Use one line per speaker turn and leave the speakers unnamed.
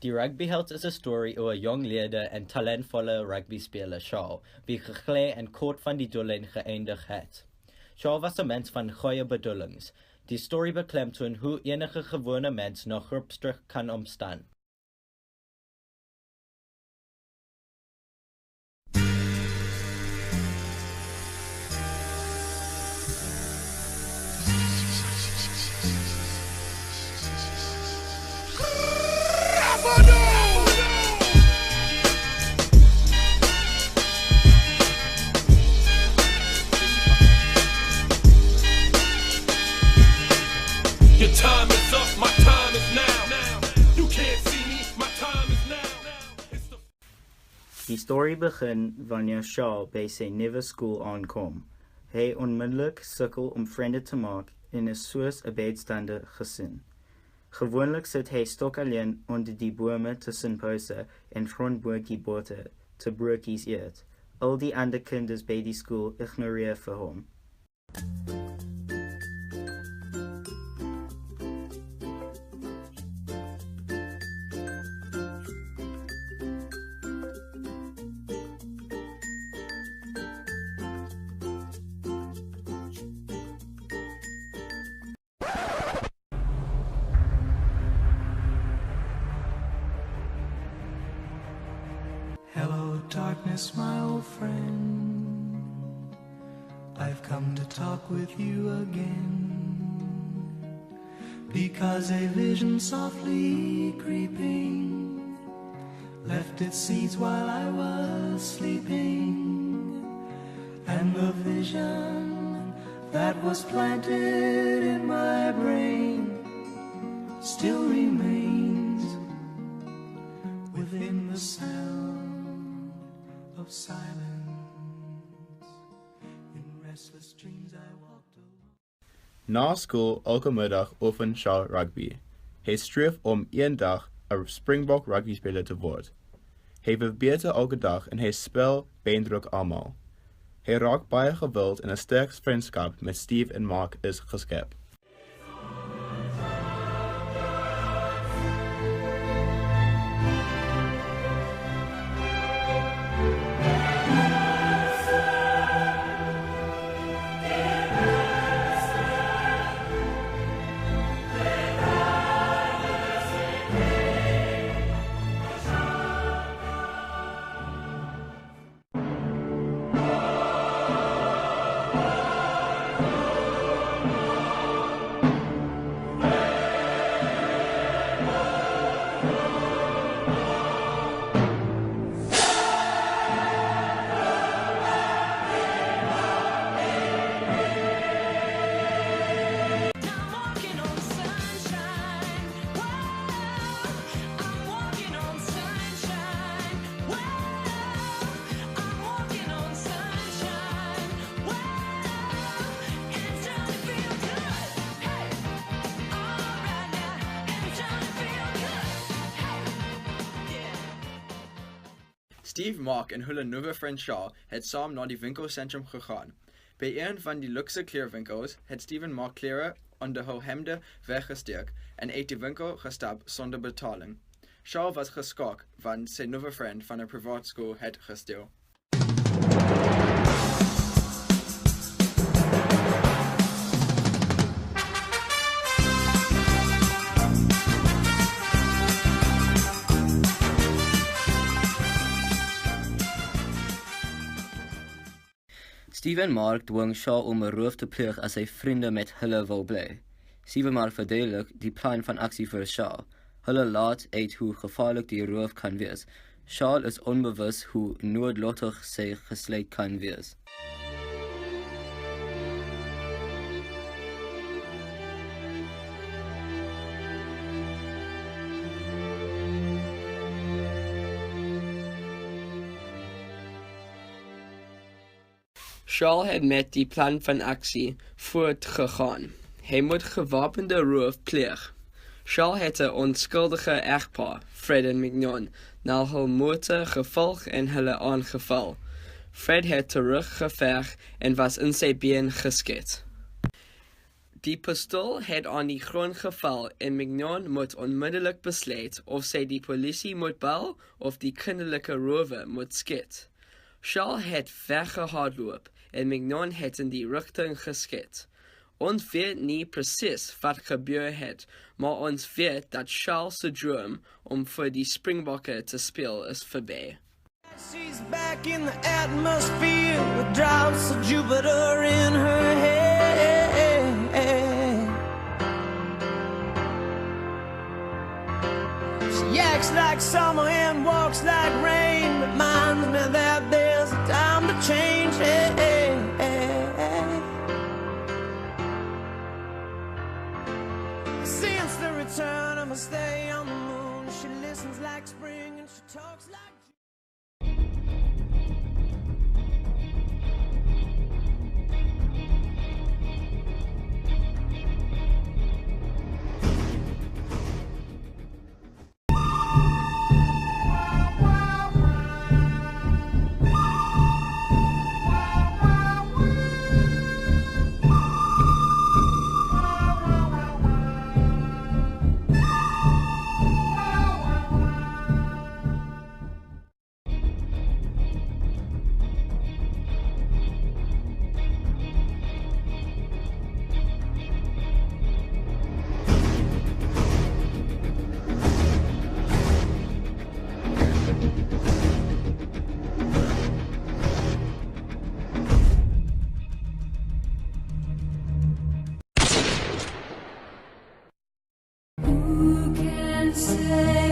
Die Rugbyheld is 'n storie oor 'n jong leier en talentvolle rugbyspeler Shaw, wie geglee en kort van die doellyn geëindig het. Shaw was 'n mens van goeie bedoelings. Die storie beklemtoon hoe enige gewone mens na groepsdruk kan omstaan.
Your time is up, my time is now. You can't see me, my time is now.
Die storie begin wanneer Shaw by sy nuwe skool aankom. Hy onmiddellik sukkel om vriende te maak en is soos 'n buitestander gesien. Gewoonlik sit hy stok alleen onder die bome tussen pouse en grondboortjiebote te broodjies eet. Al die ander kinders by die skool ignoreer vir hom.
Hello, darkness, my old friend. I've come to talk with you again, because a vision softly creeping left its seeds while I was sleeping, and the vision that was planted in my brain still remains within the sound of silence. In restless dreams I walked alone.
Na skool elke middag oefen Shaw rugby. Hy streef om een dag 'n Springbok rugbyspeler te word. Hy verbeter elke dag en hy spel beïndruk almal. Hy raak baie gewild en 'n sterk vriendskap met Steve en Mark is geskep.
Steve, Mark en hulle nuwe vriend Shaw het saam na die winkelsentrum gegaan. By een van die luxe kleerwinkels het Steve en Mark klere onder hul hemde weggesteek en uit die winkel gestap sonder betaling. Shaw was geskok want sy nuwe vriend van 'n privaatskool het gesteel.
Steve en Mark dwing Shaw om 'n roof te pleeg as hy vriende met hulle wil bly. Steve en Mark verduidelik die plan van aksie vir Shaw. Hulle laat uit hoe gevaarlik die roof kan wees. Shaw is onbewus hoe noodlottig sy gesluit kan wees.
Shaw het met die plan van aksie voortgegaan. Hy moet gewapende roof pleeg. Shaw het 'n onskuldige egpaar, Fred en Mignon, na hul motor gevolg en hulle aangeval. Fred het teruggeveg en was in sy been geskiet. Die pistool het aan die grond geval en Mignon moet onmiddellik besluit of sy die polisie moet bel of die kinderlike rower moet skiet. Charles het weggehardloop en Mignon het in die rigting geskiet. Ons weet nie presies wat gebeur het, maar ons weet dat Charles se droom om vir die Springbokke te speel is verby.
She's back in the atmosphere with drops of Jupiter in her head. She acts like summer and walks like rain. Reminds me that there's a time to change. Since the return of a stay on the moon, she listens like spring and she talks like
Who can say